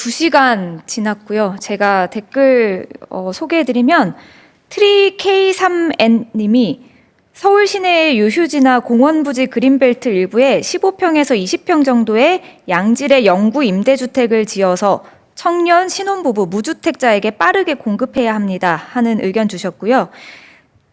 2시간 지났고요. 제가 댓글 소개해드리면 트리 K3N님이 서울 시내의 유휴지나 공원 부지 그린벨트 일부에 15평에서 20평 정도의 양질의 영구 임대주택을 지어서 청년 신혼부부 무주택자에게 빠르게 공급해야 합니다 하는 의견 주셨고요.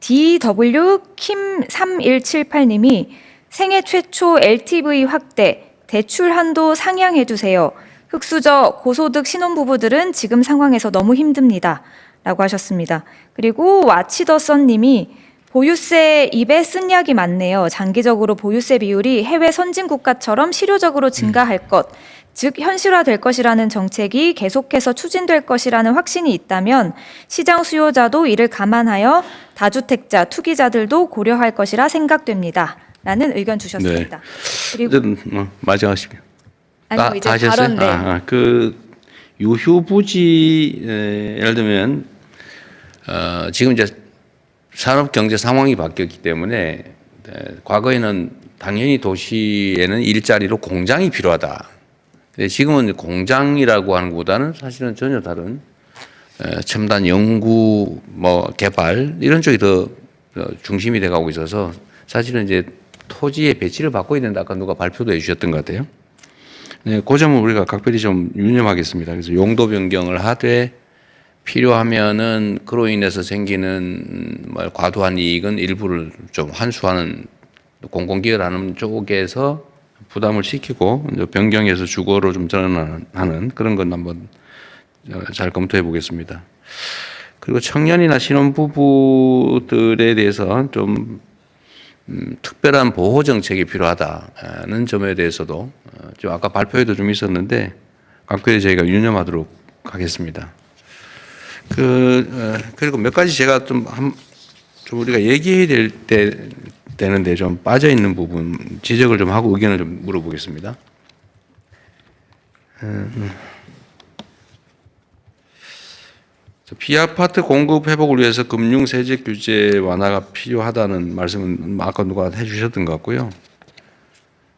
DW 킴 3178님이 생애 최초 LTV 확대, 대출 한도 상향해주세요. 흑수저 고소득 신혼부부들은 지금 상황에서 너무 힘듭니다 라고 하셨습니다. 그리고 와치더선님이 보유세 입에 쓴 약이 많네요. 장기적으로 보유세 비율이 해외 선진국가처럼 실효적으로 증가할 것, 즉 현실화될 것이라는 정책이 계속해서 추진될 것이라는 확신이 있다면 시장 수요자도 이를 감안하여 다주택자, 투기자들도 고려할 것이라 생각됩니다. 라는 의견 주셨습니다. 네. 그리고 마지막이시죠. 아니요, 이제 발언 네. 그 유휴부지 예를 들면 지금 이제 산업 경제 상황이 바뀌었기 때문에 과거에는 당연히 도시에는 일자리로 공장이 필요하다. 지금은 공장이라고 하는 것보다는 사실은 전혀 다른 첨단 연구, 개발 이런 쪽이 더 중심이 돼가고 있어서 사실은 이제 토지의 배치를 바꿔야 된다. 아까 누가 발표도 해주셨던 것 같아요. 네, 그 점은 우리가 각별히 좀 유념하겠습니다. 그래서 용도 변경을 하되 필요하면은 그로 인해서 생기는 과도한 이익은 일부를 좀 환수하는 공공기관하는 쪽에서 부담을 시키고 변경해서 주거로 좀 전환하는 그런 건 한번 잘 검토해 보겠습니다. 그리고 청년이나 신혼부부들에 대해서 좀 특별한 보호 정책이 필요하다는 점에 대해서도 좀 아까 발표에도 좀 있었는데 각별히 저희가 유념하도록 하겠습니다. 그리고 몇 가지 제가 좀 우리가 얘기해야 되는데 좀 빠져 있는 부분 지적을 좀 하고 의견을 좀 물어보겠습니다. 피아파트 공급 회복을 위해서 금융 세제 규제 완화가 필요하다는 말씀은 아까 누가 해주셨던 것 같고요.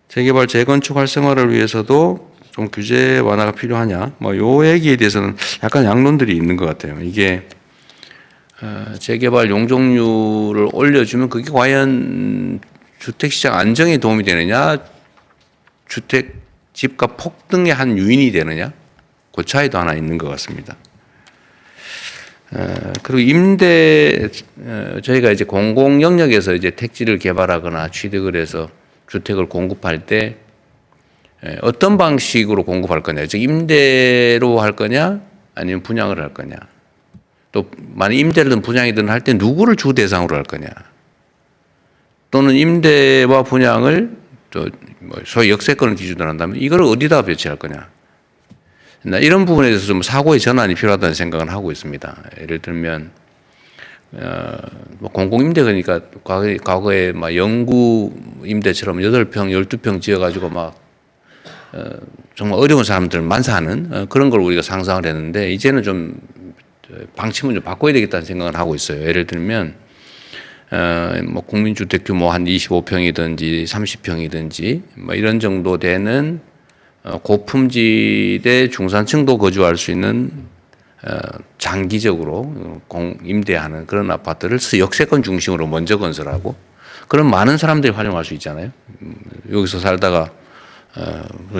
재개발 재건축 활성화를 위해서도 좀 규제 완화가 필요하냐? 요 얘기에 대해서는 약간 양론들이 있는 것 같아요. 이게 재개발 용적률을 올려주면 그게 과연 주택시장 안정에 도움이 되느냐, 주택 집값 폭등의 한 요인이 되느냐, 그 차이도 하나 있는 것 같습니다. 그리고 저희가 이제 공공 영역에서 이제 택지를 개발하거나 취득을 해서 주택을 공급할 때 어떤 방식으로 공급할 거냐, 즉 임대로 할 거냐, 아니면 분양을 할 거냐, 또 만약 임대든 분양이든 할 때 누구를 주 대상으로 할 거냐, 또는 임대와 분양을 또 소위 역세권을 기준으로 한다면 이걸 어디다 배치할 거냐, 이런 부분에 대해서 좀 사고의 전환이 필요하다는 생각은 하고 있습니다. 예를 들면 공공임대니까 과거에 막 영구 임대처럼 8평, 12평 지어가지고 정말 어려운 사람들 만사하는 그런 걸 우리가 상상을 했는데 이제는 좀 방침을 좀 바꿔야 되겠다는 생각을 하고 있어요. 예를 들면 국민주택 규모 한 25평이든지 30평이든지 이런 정도 되는 고품질의 중산층도 거주할 수 있는 장기적으로 임대하는 그런 아파트를 역세권 중심으로 먼저 건설하고 그런 많은 사람들이 활용할 수 있잖아요. 여기서 살다가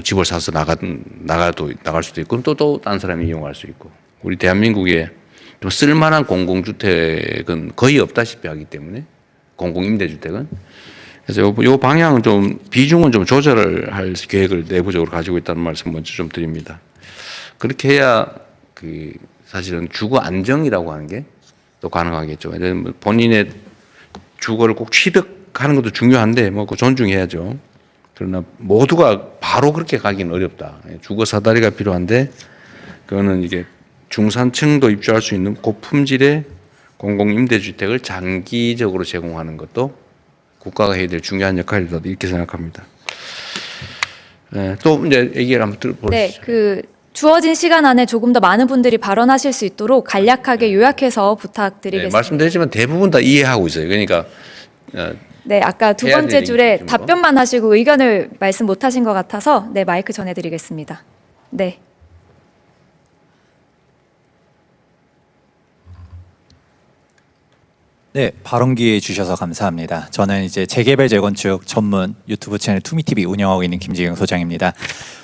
집을 사서 나갈 수도 있고 또 다른 사람이 이용할 수 있고 우리 대한민국에 좀 쓸만한 공공주택은 거의 없다시피 하기 때문에 공공임대주택은 그래서 요 방향은 좀 비중은 좀 조절을 할 계획을 내부적으로 가지고 있다는 말씀 먼저 좀 드립니다. 그렇게 해야 사실은 주거 안정이라고 하는 게 또 가능하겠죠. 본인의 주거를 꼭 취득하는 것도 중요한데 그거 존중해야죠. 그러나 모두가 바로 그렇게 가기는 어렵다. 주거 사다리가 필요한데 그거는 이게 중산층도 입주할 수 있는 고품질의 공공임대주택을 장기적으로 제공하는 것도 국가가 해야 될 중요한 역할이다 이렇게 생각합니다. 네, 또 이제 얘기를 한번 들어보시죠. 네, 주어진 시간 안에 조금 더 많은 분들이 발언하실 수 있도록 간략하게 요약해서 부탁드리겠습니다. 네, 말씀드렸지만 대부분 다 이해하고 있어요. 그러니까 네, 아까 두 번째 줄에 답변만 하시고 의견을 말씀 못 하신 것 같아서 네, 마이크 전해드리겠습니다. 네. 네, 발언 기회 주셔서 감사합니다. 저는 이제 재개발 재건축 전문 유튜브 채널 투미TV 운영하고 있는 김지경 소장입니다.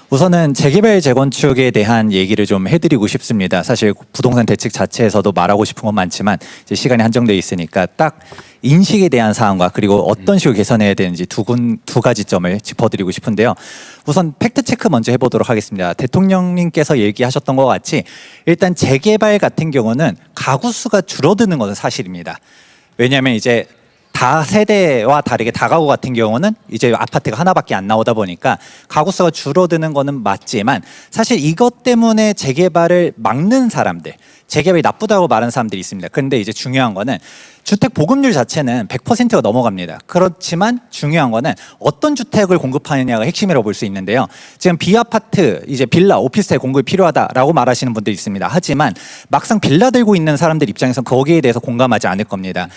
우선은 재개발 재건축에 대한 얘기를 좀 해드리고 싶습니다. 사실 부동산 대책 자체에서도 말하고 싶은 건 많지만 이제 시간이 한정돼 있으니까 딱 인식에 대한 사항과 그리고 어떤 식으로 개선해야 되는지 두 가지 점을 짚어드리고 싶은데요. 우선 팩트 체크 먼저 해보도록 하겠습니다. 대통령님께서 얘기하셨던 것 같이 일단 재개발 같은 경우는 가구 수가 줄어드는 것은 사실입니다. 왜냐하면 이제 다세대와 다르게 다가구 같은 경우는 이제 아파트가 하나밖에 안 나오다 보니까 가구 수가 줄어드는 거는 맞지만 사실 이것 때문에 재개발을 막는 사람들, 재개발이 나쁘다고 말하는 사람들이 있습니다. 그런데 이제 중요한 거는 주택 보급률 자체는 100%가 넘어갑니다. 그렇지만 중요한 거는 어떤 주택을 공급하느냐가 핵심이라고 볼 수 있는데요. 지금 비아파트, 이제 빌라, 오피스텔 공급이 필요하다라고 말하시는 분들이 있습니다. 하지만 막상 빌라 들고 있는 사람들 입장에서 거기에 대해서 공감하지 않을 겁니다.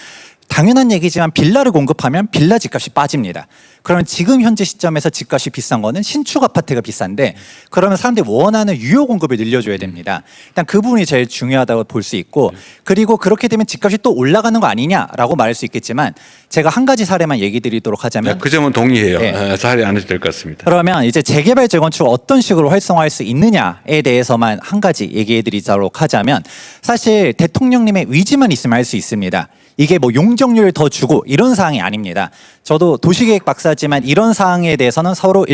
당연한 얘기지만 빌라를 공급하면 빌라 집값이 빠집니다. 그러면 지금 현재 시점에서 집값이 비싼 거는 신축 아파트가 비싼데 그러면 사람들이 원하는 유효 공급을 늘려줘야 됩니다. 일단 그 부분이 제일 중요하다고 볼 수 있고 그리고 그렇게 되면 집값이 또 올라가는 거 아니냐라고 말할 수 있겠지만 제가 한 가지 사례만 얘기 드리도록 하자면 그 점은 동의해요. 네. 사례 안 해도 될 것 같습니다. 그러면 이제 재개발 재건축을 어떤 식으로 활성화할 수 있느냐에 대해서만 한 가지 얘기해 드리도록 하자면 사실 대통령님의 의지만 있으면 할 수 있습니다. 이게 뭐 용적률을 더 주고 이런 사항이 아닙니다. 저도 도시계획 박사지만 이런 사항에 대해서는 서로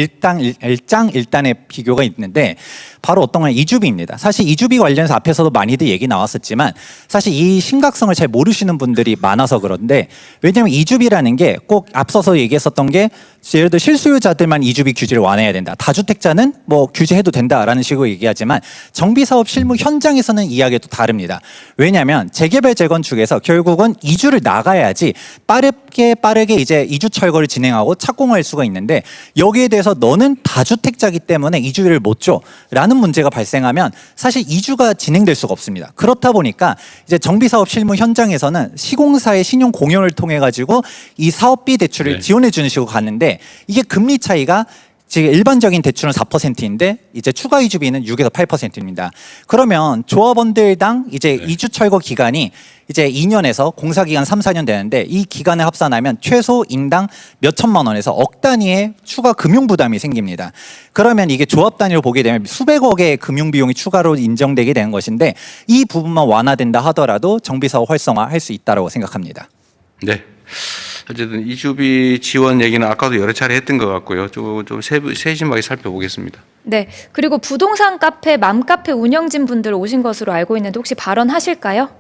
일장일단의 비교가 있는데 바로 어떤 건 이주비입니다. 사실 이주비 관련해서 앞에서도 많이들 얘기 나왔었지만 사실 이 심각성을 잘 모르시는 분들이 많아서 그런데 왜냐하면 이주비라는 게 꼭 앞서서 얘기했었던 게 예를 들어 실수요자들만 이주비 규제를 완화해야 된다. 다주택자는 뭐 규제해도 된다라는 식으로 얘기하지만 정비사업 실무 현장에서는 이야기가 또 다릅니다. 왜냐하면 재개발 재건축에서 결국은 이주를 나가야지 빠르게 이제 이주 철거를 진행하고 착공할 수가 있는데 여기에 대해서 너는 다주택자기 때문에 이주를 못 줘라는 문제가 발생하면 사실 이주가 진행될 수가 없습니다. 그렇다 보니까 이제 정비사업 실무 현장에서는 시공사의 신용 공여를 통해 가지고 이 사업비 대출을 네. 지원해 주는 식으로 갔는데 이게 금리 차이가 지금 일반적인 대출은 4%인데 이제 추가 이주비는 6에서 8%입니다. 그러면 조합원들당 이제 이주 철거 기간이 이제 2년에서 공사 기간 3, 4년 되는데 이 기간을 합산하면 최소 인당 몇 천만 원에서 억 단위의 추가 금융 부담이 생깁니다. 그러면 이게 조합 단위로 보게 되면 수백억의 금융 비용이 추가로 인정되게 되는 것인데 이 부분만 완화된다 하더라도 정비 사업 활성화할 수 있다고 생각합니다. 네. 어쨌든 이주비 지원 얘기는 아까도 여러 차례 했던 것 같고요. 좀 세심하게 살펴보겠습니다. 네. 그리고 부동산 카페 맘카페 운영진 분들 오신 것으로 알고 있는데 혹시 발언하실까요?